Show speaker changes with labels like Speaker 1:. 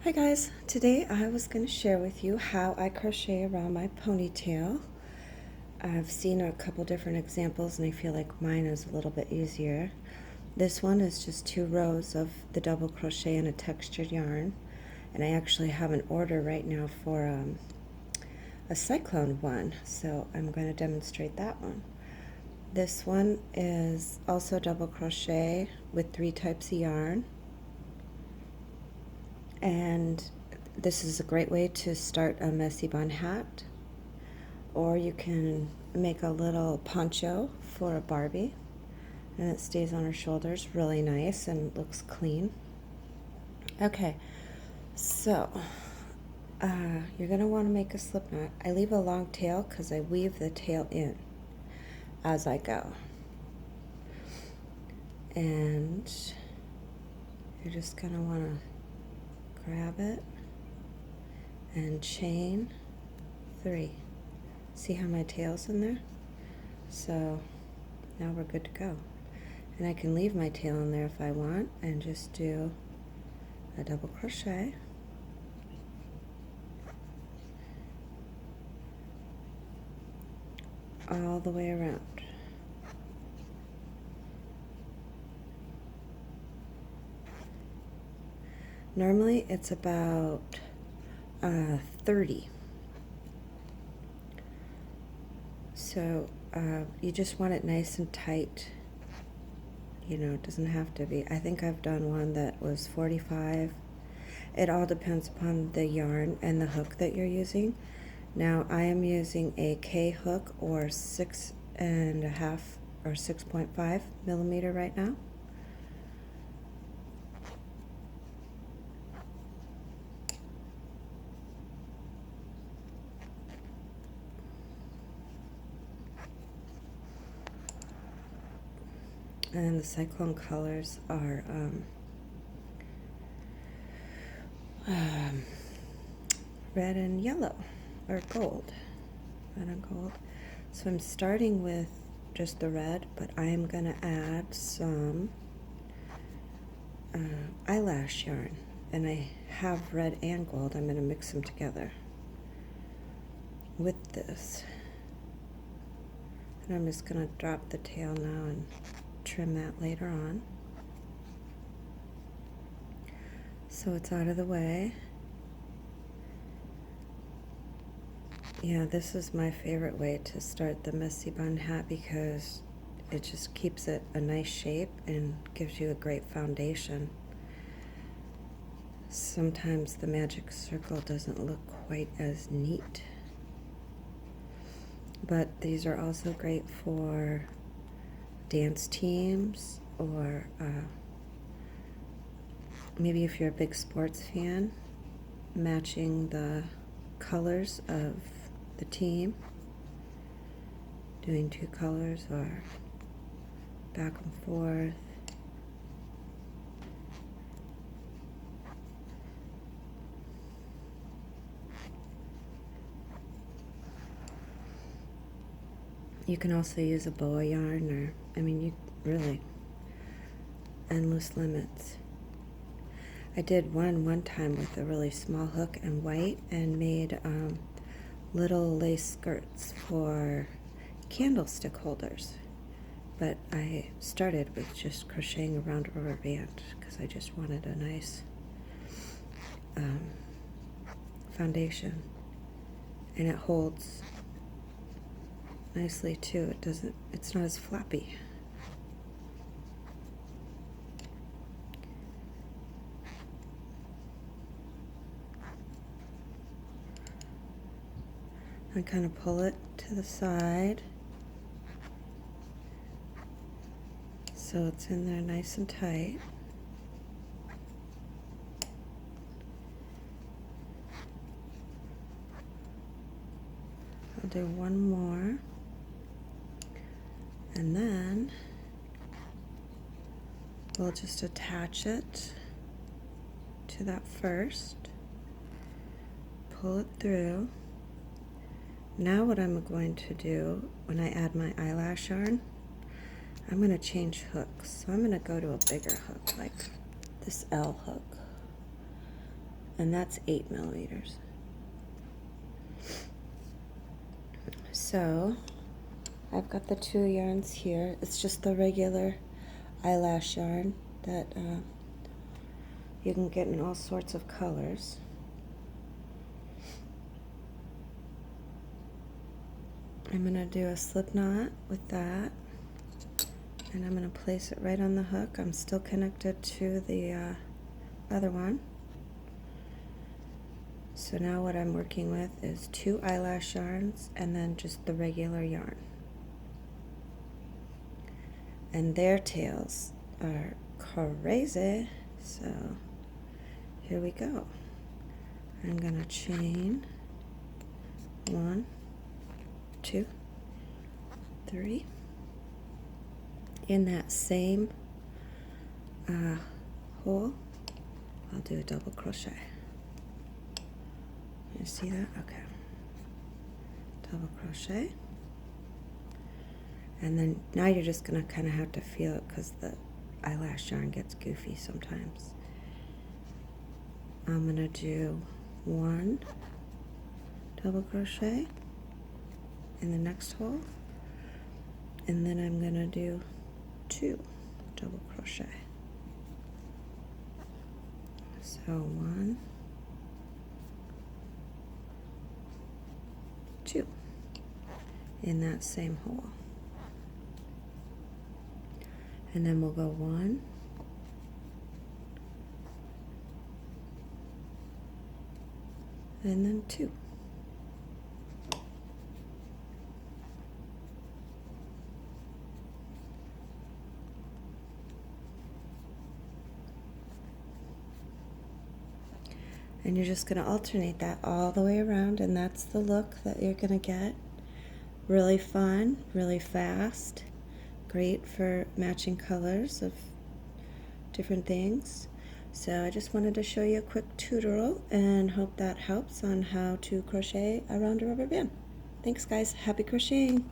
Speaker 1: Hi guys, today I was going to share with you how I crochet around my ponytail. I've seen a couple different examples and I feel like mine is a little bit easier. This one is just 2 rows of the double crochet and a textured yarn, and I actually have an order right now for a cyclone one, so I'm going to demonstrate that one. This one is also double crochet with 3 types of yarn, and this is a great way to start a messy bun hat, or you can make a little poncho for a Barbie, and it stays on her shoulders really nice and looks clean. Okay, so you're going to want to make a slip knot. I leave a long tail because I weave the tail in as I go, and you're just going to want to grab it and chain 3. See how my tail's in there? So now we're good to go. And I can leave my tail in there if I want and just do a double crochet. All the way around. Normally it's about 30. So you just want it nice and tight. You know, it doesn't have to be. I think I've done one that was 45. It all depends upon the yarn and the hook that you're using. Now I am using a K hook, or 6.5 or 6.5 millimeter right now. And the cyclone colors are red and yellow, or gold, red and gold. So I'm starting with just the red, but I am going to add some eyelash yarn, and I have red and gold. I'm going to mix them together with this, and I'm just going to drop the tail now and trim that later on, so it's out of the way. Yeah, this is my favorite way to start the messy bun hat because it just keeps it a nice shape and gives you a great foundation. Sometimes the magic circle doesn't look quite as neat, but these are also great for dance teams, or maybe if you're a big sports fan, matching the colors of the team, doing 2 colors or back and forth. You can also use a boa yarn, or, I mean, you really, endless limits. I did one time with a really small hook and white, and made little lace skirts for candlestick holders. But I started with just crocheting around a rubber band because I just wanted a nice foundation, and it holds nicely too. It's not as floppy. I kind of pull it to the side so it's in there nice and tight. I'll do one more, and then we'll just attach it to that first, pull it through. Now what I'm going to do when I add my eyelash yarn, I'm going to change hooks. So I'm going to go to a bigger hook, like this L hook. and that's 8 millimeters. So I've got the 2 yarns here. It's just the regular eyelash yarn that you can get in all sorts of colors. I'm going to do a slip knot with that, and I'm going to place it right on the hook. I'm still connected to the other one. So now what I'm working with is 2 eyelash yarns and then just the regular yarn. And their tails are crazy, so here we go. I'm going to chain 1, 2, 3 in that same hole. I'll do a double crochet. You see that? Okay. Double crochet. And then now you're just going to kind of have to feel it because the eyelash yarn gets goofy sometimes. I'm going to do 1 double crochet in the next hole, and then I'm going to do 2 double crochet. So 1, 2 in that same hole. And then we'll go 1, and then 2. And you're just going to alternate that all the way around, and that's the look that you're going to get. Really fun, really fast. Great for matching colors of different things. So I just wanted to show you a quick tutorial and hope that helps on how to crochet around a rubber band. Thanks guys, happy crocheting!